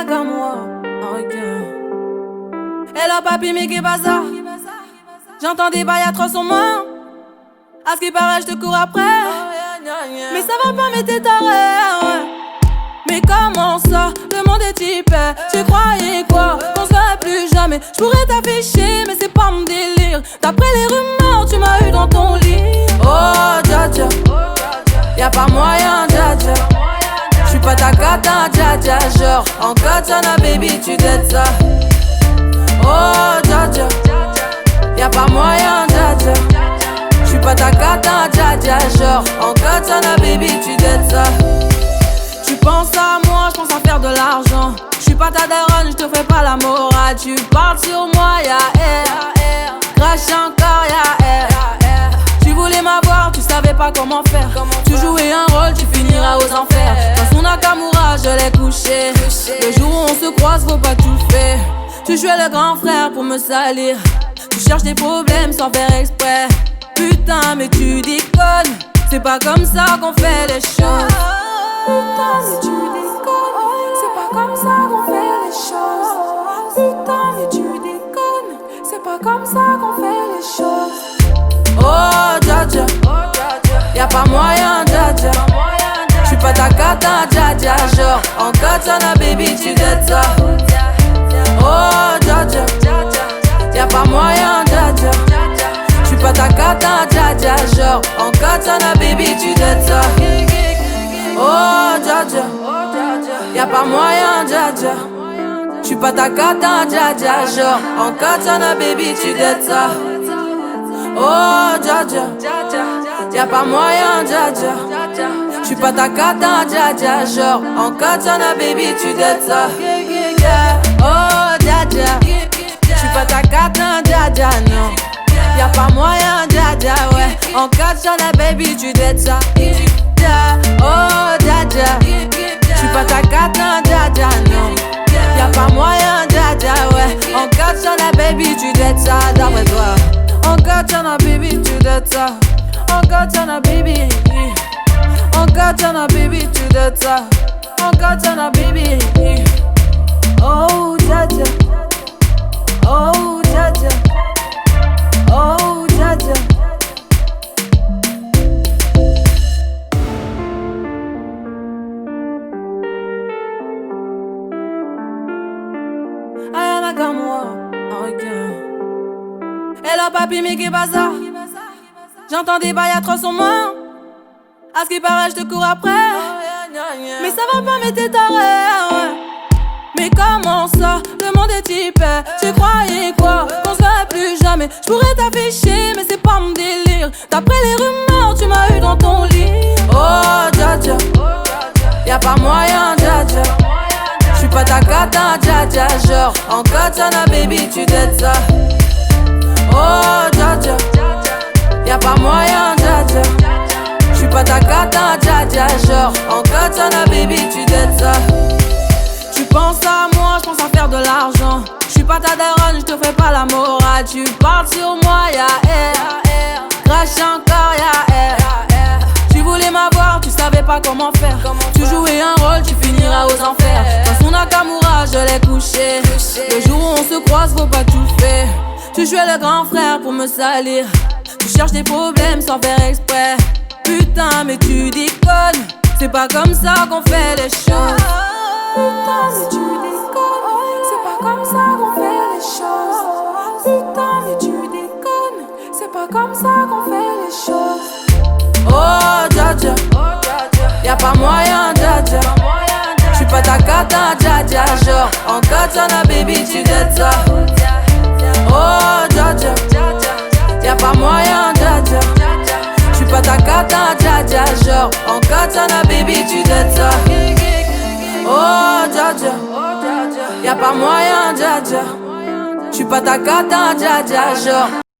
Ayana comme moi, ok. Et le papi, mais qu'est pas ça? J'entends des bails à 300 mains. À ce qui paraît, je te cours après. Mais ça va pas, mais t'es taré, ouais. Mais comment ça, le monde est hyper. Tu croyais quoi, qu'on se verrait plus jamais. J'pourrais t'afficher, mais c'est pas mon délire. D'après les rumeurs, tu m'as eu dans ton lit. Oh, dja dja, y'a pas moyen, dja dja. J'suis pas ta cata, dja dja. Genre, en katana, baby, tu dettes ça. Oh, dja dja, y'a pas moyen, dja dja. J'suis pas ta cata, dja dja. Genre, en katana, baby, tu dettes ça. Tu penses à moi, j'pense à faire de l'argent. J'suis pas ta daronne, j'te fais pas la morale. Tu parles sur moi, y'a air. Crash encore, y'a air. Tu voulais m'avoir, tu savais pas comment faire. Tu jouais un rôle, tu finiras aux enfers. Dans son Nakamura, je l'ai couché. Le jour où on se croise, faut pas tout faire. Tu jouais le grand frère pour me salir. Tu cherches des problèmes sans faire exprès. Putain, mais tu déconnes. C'est pas comme ça qu'on fait les choses. Putain, mais tu déconnes. C'est pas comme ça qu'on fait les choses. Putain, mais tu déconnes. C'est pas comme ça qu'on fait les choses. Oh, dja dja, y'a pas moyen, dja dja. J'suis pas ta cata, dja dja. Genre, en katana, baby, tu dettes ça. Oh, dja dja, y'a pas moyen, dja dja. J'suis pas ta cata, dja dja. Genre, en katana, baby, tu dettes ça. Oh, dja dja, y'a pas moyen, dja dja. J'suis pas ta cata, dja dja. Genre, en katana, baby, tu dettes ça. Oh, dja dja, y'a pas moyen, dja dja. J'suis pas ta cata, dja dja. Genre, en katana, baby, tu dettes ça. Oh, dja dja, j'suis pas ta cata, dja dja, non. Y'a pas moyen, dja dja, ouais. En katana, baby, tu dettes ça. Oh, dja dja, j'suis pas ta cata, dja dja, non. Y'a pas moyen, dja dja, ouais. En katana, baby, tu dettes ça, d'après toi. En katana, baby, tu dettes ça. En katana, baby. En katana, baby, tu dettes ça. En katana, baby. Oh, dja dja. Oh, dja dja. Oh, dja dja. Ayana comme moi, ok. Et le papi, mais qu'est pas ça? J'entends des bails à 300 mains. À ce qui paraît, je te cours après. Mais ça va pas, mais t'es taré, ouais. Mais comment ça, le monde est hyper. Tu croyais quoi, qu'on se verrait plus jamais. J'pourrais t'afficher, mais c'est pas mon délire. D'après les rumeurs, tu m'as eu dans ton lit. Oh, dja dja, y'a pas moyen, dja dja. J'suis pas ta cata, dja dja. Genre, en katana, baby, tu dettes ça. Oh, dja dja, y'a pas moyen, dja dja. J'suis pas ta cata, dja dja. Genre, en katana, baby, tu dettes ça. Tu penses à moi, j'pense à faire de l'argent. J'suis pas ta daronne, j'te fais pas la morale. Tu parles sur moi, y'a air. Crash encore, y'a air. Tu voulais m'avoir, tu savais pas comment faire. Tu jouais un rôle, tu finiras aux enfers. Dans son Nakamura, je l'ai couché. Le jour où on se croise, faut pas tout faire. Tu jouais le grand frère pour me salir. Tu cherches des problèmes sans faire exprès. Putain, mais tu déconnes. C'est pas comme ça qu'on fait les choses. Putain, mais tu déconnes. C'est pas comme ça qu'on fait les choses. Putain, mais tu déconnes. C'est pas comme ça qu'on fait les choses. Oh, dja dja, y'a pas moyen, dja dja. J'suis pas ta cata, dja dja. Genre, en katana, baby, tu dettes ça. Oh, dja dja, y'a pas moyen, dja dja. J'suis pas ta cata, dja dja. Genre, en katana, baby, tu dettes ça. Oh, dja dja, y'a pas moyen, dja dja. J'suis pas ta cata, dja dja. Genre